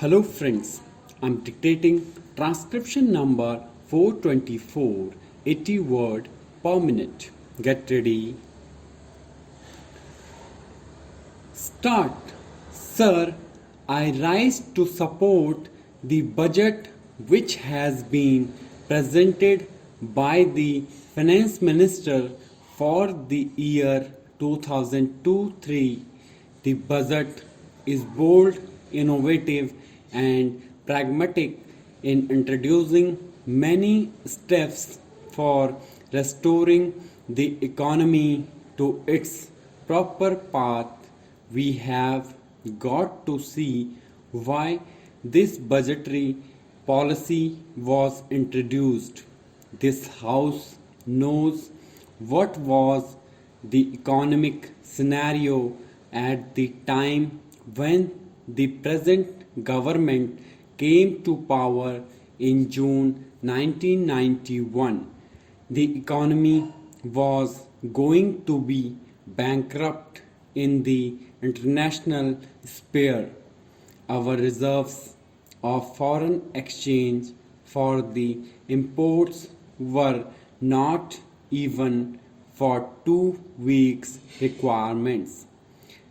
Hello friends, I'm dictating transcription number 424, 80 word per minute. Get ready. Start. Sir, I rise to support the budget which has been presented by the Finance Minister for the year 2002-3. The budget is bold, innovative, and pragmatic in introducing many steps for restoring the economy to its proper path. We have got to see why this budgetary policy was introduced. This House knows what was the economic scenario at the time when the present government came to power in June 1991. The economy was going to be bankrupt in the international sphere. Our reserves of foreign exchange for the imports were not even for 2 weeks requirements.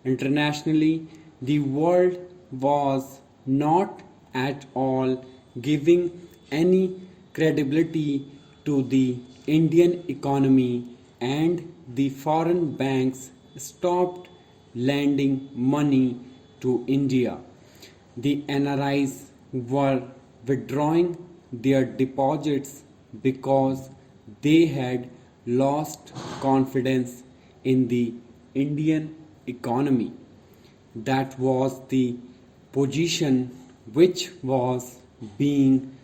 Internationally, the world was not at all giving any credibility to the Indian economy, and the foreign banks stopped lending money to India. The NRIs were withdrawing their deposits because they had lost confidence in the Indian economy. That was the position which was being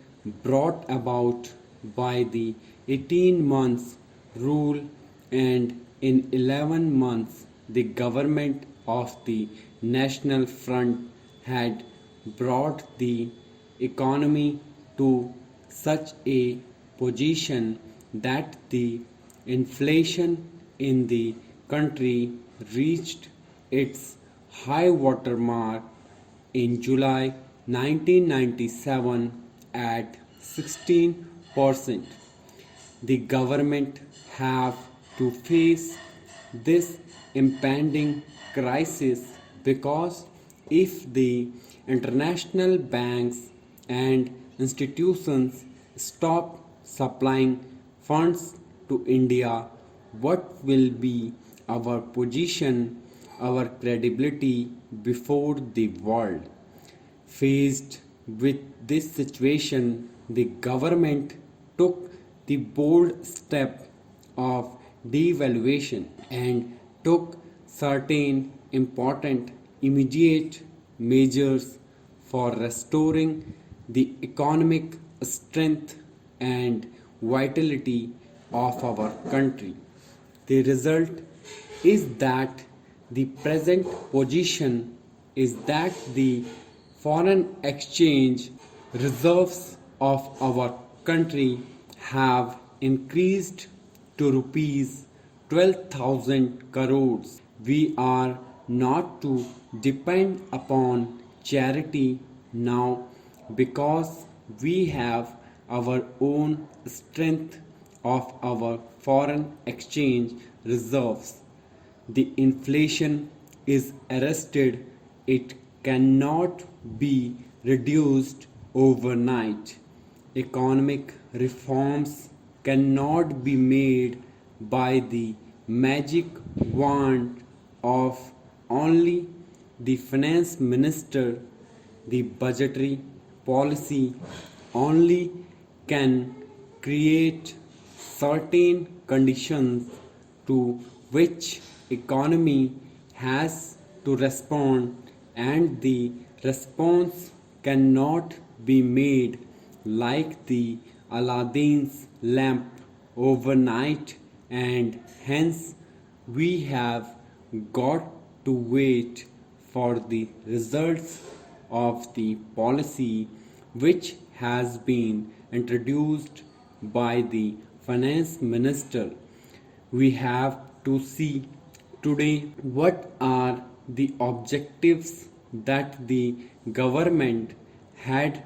brought about by the 18 months rule, and in 11 months the government of the National Front had brought the economy to such a position that the inflation in the country reached its high water mark in July 1997 at 16%. The government have to face this impending crisis because if the international banks and institutions stop supplying funds to India, what will be our position, our credibility before the world? Faced with this situation, the government took the bold step of devaluation and took certain important immediate measures for restoring the economic strength and vitality of our country. The result is that the present position is that the foreign exchange reserves of our country have increased to rupees 12,000 crores. We are not to depend upon charity now because we have our own strength of our foreign exchange reserves. The inflation is arrested. It cannot be reduced overnight. Economic reforms cannot be made by the magic wand of only the finance minister. The budgetary policy only can create certain conditions to which economy has to respond, and the response cannot be made like the Aladdin's lamp overnight, and hence we have got to wait for the results of the policy which has been introduced by the finance minister. We have to see today what are the objectives that the government had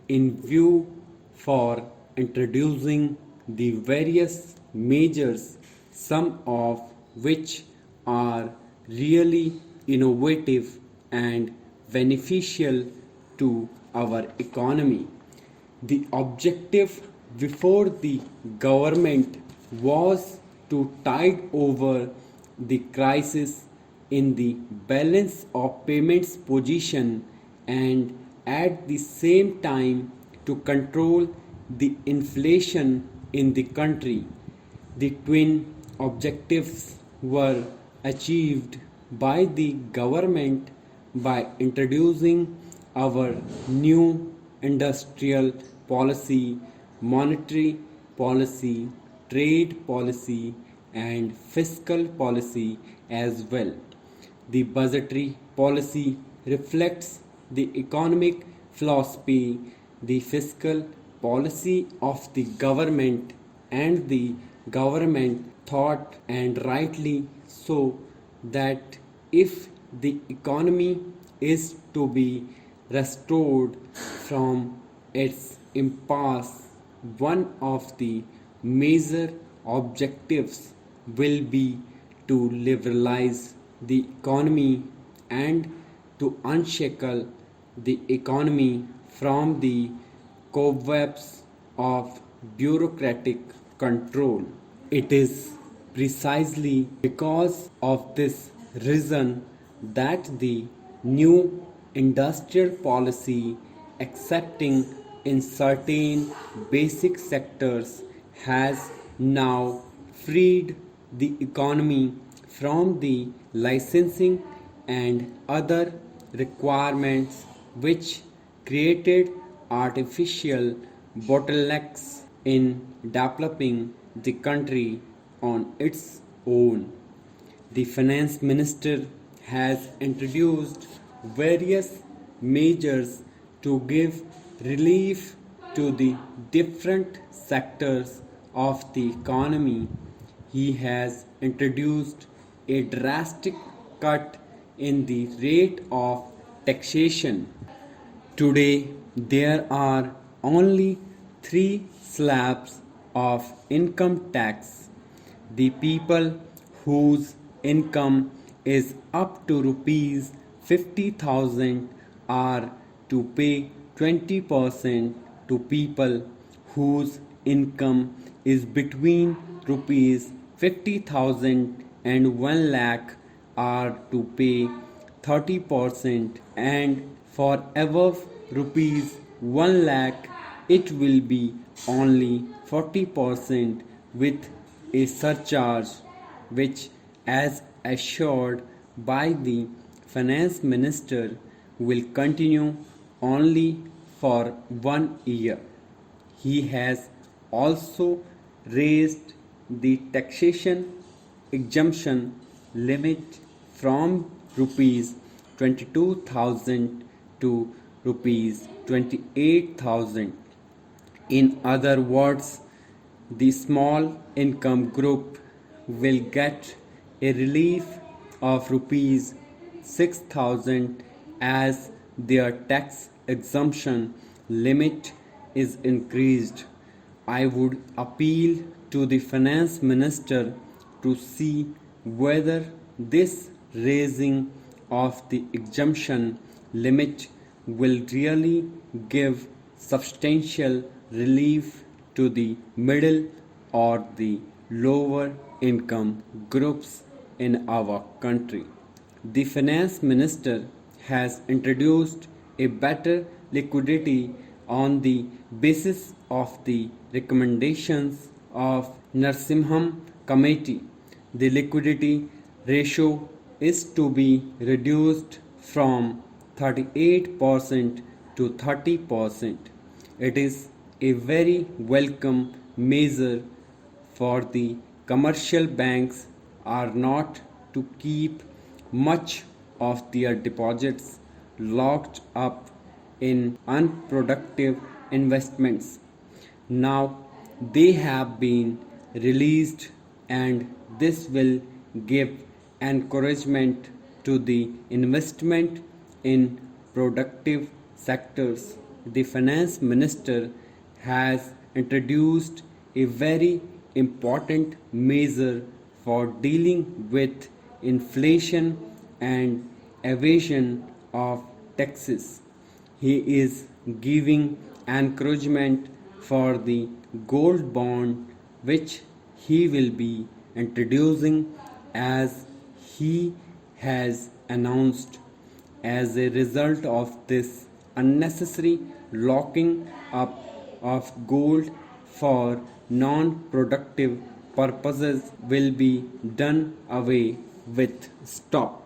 in view for introducing the various measures, some of which are really innovative and beneficial to our economy. The objective before the government was to tide over the crisis in the balance of payments position and at the same time to control the inflation in the country. The twin objectives were achieved by the government by introducing our new industrial policy, monetary policy, trade policy, and fiscal policy as well. The budgetary policy reflects the economic philosophy, the fiscal policy of the government, and the government thought, and rightly so, that if the economy is to be restored from its impasse, one of the major objectives will be to liberalize the economy and to unshackle the economy from the cobwebs of bureaucratic control. It is precisely because of this reason that the new industrial policy, excepting in certain basic sectors, has now freed the economy from the licensing and other requirements which created artificial bottlenecks in developing the country on its own. The finance minister has introduced various measures to give relief to the different sectors of the economy. He has introduced a drastic cut in the rate of taxation. Today, there are only three slabs of income tax. The people whose income is up to rupees 50,000 are to pay 20%, to people whose income is between rupees 50,000 and 1 lakh are to pay 30%, and for above rupees 1 lakh it will be only 40% with a surcharge which, as assured by the finance minister, will continue only for 1 year. He has also raised the taxation exemption limit from rupees 22,000 to rupees 28,000. In other words, the small income group will get a relief of rupees 6,000 as their tax exemption limit is increased. I would appeal to the finance minister to see whether this raising of the exemption limit will really give substantial relief to the middle or the lower income groups in our country. The finance minister has introduced a better liquidity on the basis of the recommendations of Narsimham committee. The liquidity ratio is to be reduced from 38% to 30%. It is a very welcome measure, for the commercial banks are not to keep much of their deposits locked up in unproductive investments. Now they have been released, and this will give encouragement to the investment in productive sectors. the finance minister has introduced a very important measure for dealing with inflation and evasion of taxes. He is giving encouragement for the gold bond which he will be introducing as he has announced. As a result of this, unnecessary locking up of gold for non productive purposes will be done away with. Stop.